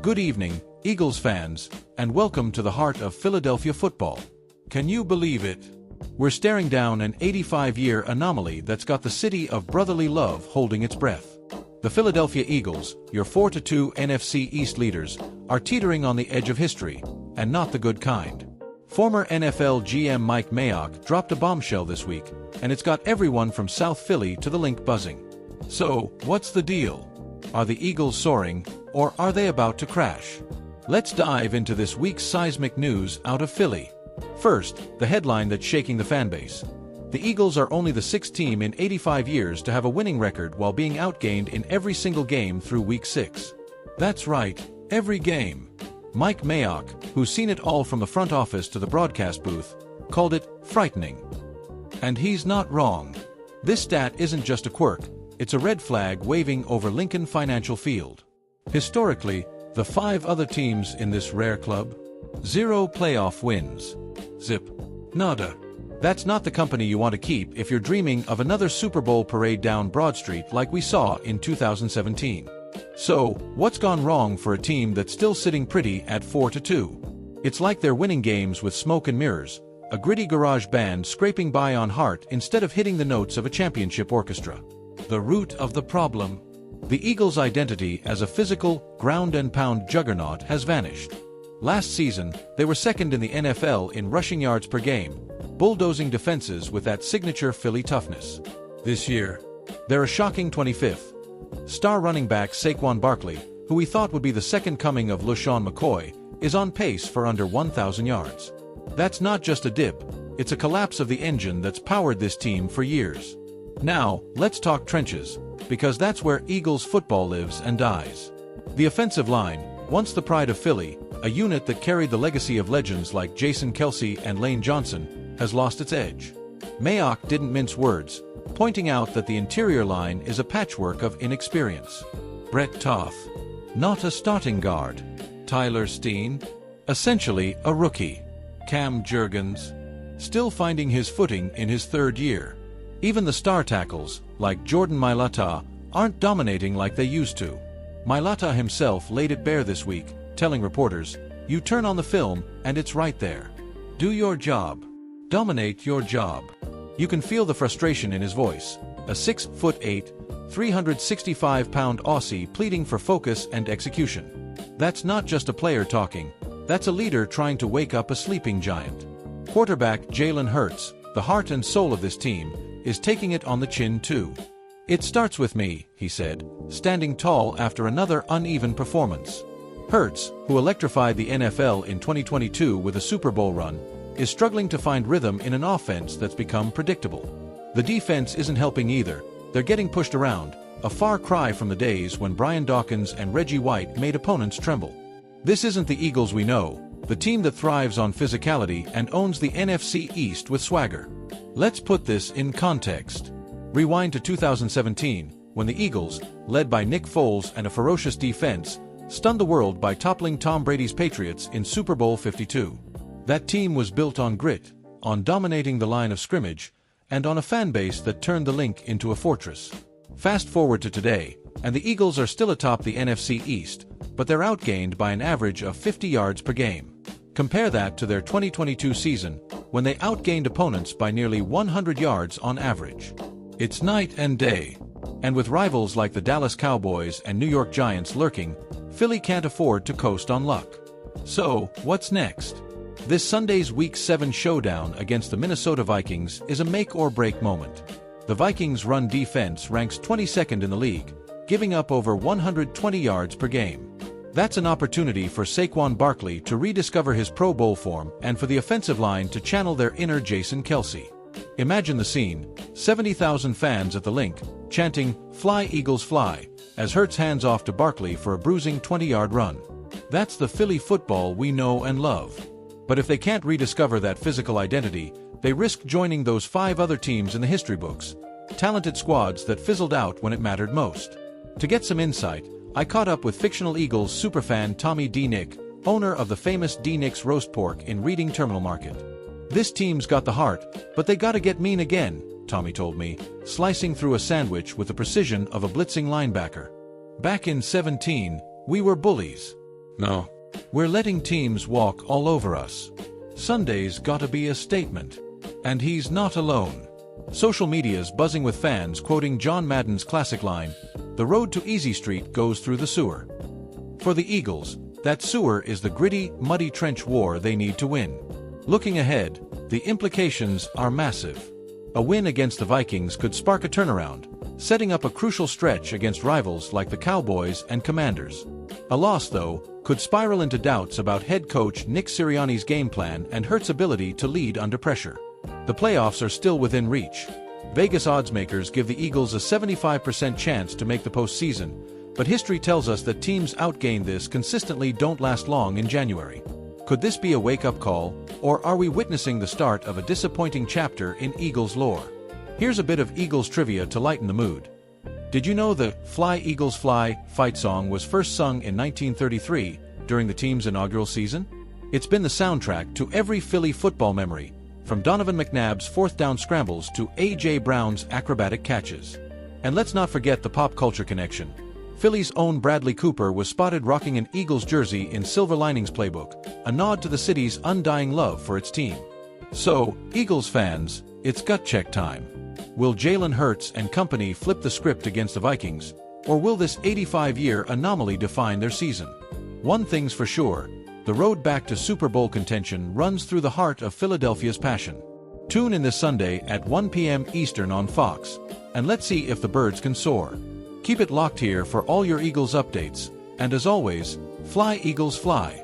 Good evening, Eagles fans, and welcome to the heart of Philadelphia football. Can you believe it? We're staring down an 85-year anomaly that's got the city of brotherly love holding its breath. The Philadelphia Eagles, your 4-2 NFC East leaders, are teetering on the edge of history, and not the good kind. Former NFL GM Mike Mayock dropped a bombshell this week, and it's got everyone from South Philly to the Link buzzing. So, what's the deal? Are the Eagles soaring, or are they about to crash? Let's dive into this week's seismic news out of Philly. First, the headline that's shaking the fanbase. The Eagles are only the sixth team in 85 years to have a winning record while being outgained in every single game through Week 6. That's right, every game. Mike Mayock, who's seen it all from the front office to the broadcast booth, called it frightening. And he's not wrong. This stat isn't just a quirk, it's a red flag waving over Lincoln Financial Field. Historically, the 5 other teams in this rare club? 0 playoff wins. Zip. Nada. That's not the company you want to keep if you're dreaming of another Super Bowl parade down Broad Street like we saw in 2017. So, what's gone wrong for a team that's still sitting pretty at 4-2? It's like they're winning games with smoke and mirrors, a gritty garage band scraping by on heart instead of hitting the notes of a championship orchestra. The root of the problem? The Eagles' identity as a physical, ground-and-pound juggernaut has vanished. Last season, they were second in the NFL in rushing yards per game, bulldozing defenses with that signature Philly toughness. This year, they're a shocking 25th. Star running back Saquon Barkley, who we thought would be the second coming of LeSean McCoy, is on pace for under 1,000 yards. That's not just a dip, it's a collapse of the engine that's powered this team for years. Now, let's talk trenches, because that's where Eagles football lives and dies. The offensive line, once the pride of Philly, a unit that carried the legacy of legends like Jason Kelce and Lane Johnson, has lost its edge. Mayock didn't mince words, pointing out that the interior line is a patchwork of inexperience. Brett Toth, not a starting guard. Tyler Steen, essentially a rookie. Cam Jurgens, still finding his footing in his third year. Even the star tackles, like Jordan Mailata, aren't dominating like they used to. Mailata himself laid it bare this week, telling reporters, "You turn on the film, and it's right there. Do your job. Dominate your job." You can feel the frustration in his voice. A 6'8", 365-pound Aussie pleading for focus and execution. That's not just a player talking. That's a leader trying to wake up a sleeping giant. Quarterback Jalen Hurts, the heart and soul of this team, is taking it on the chin too. "It starts with me," he said, standing tall after another uneven performance. Hurts, who electrified the NFL in 2022 with a Super Bowl run, is struggling to find rhythm in an offense that's become predictable. The defense isn't helping either. They're getting pushed around, a far cry from the days when Brian Dawkins and Reggie White made opponents tremble. This isn't the Eagles we know, the team that thrives on physicality and owns the NFC East with swagger. Let's put this in context. Rewind to 2017, when the Eagles, led by Nick Foles and a ferocious defense, stunned the world by toppling Tom Brady's Patriots in Super Bowl 52. That team was built on grit, on dominating the line of scrimmage, and on a fan base that turned the Link into a fortress. Fast forward to today, and the Eagles are still atop the NFC East, but they're outgained by an average of 50 yards per game. Compare that to their 2022 season, when they outgained opponents by nearly 100 yards on average. It's night and day. And with rivals like the Dallas Cowboys and New York Giants lurking, Philly can't afford to coast on luck. So, what's next? This Sunday's Week 7 showdown against the Minnesota Vikings is a make-or-break moment. The Vikings' run defense ranks 22nd in the league, giving up over 120 yards per game. That's an opportunity for Saquon Barkley to rediscover his Pro Bowl form and for the offensive line to channel their inner Jason Kelce. Imagine the scene, 70,000 fans at the Link, chanting, "Fly Eagles Fly," as Hurts hands off to Barkley for a bruising 20-yard run. That's the Philly football we know and love. But if they can't rediscover that physical identity, they risk joining those 5 other teams in the history books, talented squads that fizzled out when it mattered most. To get some insight, I caught up with fictional Eagles superfan Tommy D. Nick, owner of the famous D. Nick's Roast Pork in Reading Terminal Market. "This team's got the heart, but they gotta get mean again," Tommy told me, slicing through a sandwich with the precision of a blitzing linebacker. "Back in 17, we were bullies. No. We're letting teams walk all over us. Sunday's gotta be a statement. And he's not alone. Social media's buzzing with fans quoting John Madden's classic line, "The road to Easy Street goes through the sewer." For the Eagles, that sewer is the gritty, muddy trench war they need to win. Looking ahead, the implications are massive. A win against the Vikings could spark a turnaround, setting up a crucial stretch against rivals like the Cowboys and Commanders. A loss, though, could spiral into doubts about head coach Nick Sirianni's game plan and Hurts' ability to lead under pressure. The playoffs are still within reach. Vegas oddsmakers give the Eagles a 75% chance to make the postseason, but history tells us that teams outgain this consistently don't last long in January. Could this be a wake-up call, or are we witnessing the start of a disappointing chapter in Eagles lore? Here's a bit of Eagles trivia to lighten the mood. Did you know the "Fly Eagles Fly" fight song was first sung in 1933 during the team's inaugural season? It's been the soundtrack to every Philly football memory, from Donovan McNabb's fourth down scrambles to A.J. Brown's acrobatic catches. And let's not forget the pop culture connection. Philly's own Bradley Cooper was spotted rocking an Eagles jersey in Silver Linings Playbook, a nod to the city's undying love for its team. So, Eagles fans, it's gut check time. Will Jalen Hurts and company flip the script against the Vikings, or will this 85-year anomaly define their season? One thing's for sure, the road back to Super Bowl contention runs through the heart of Philadelphia's passion. Tune in this Sunday at 1 p.m. Eastern on Fox, and let's see if the birds can soar. Keep it locked here for all your Eagles updates, and as always, fly Eagles fly.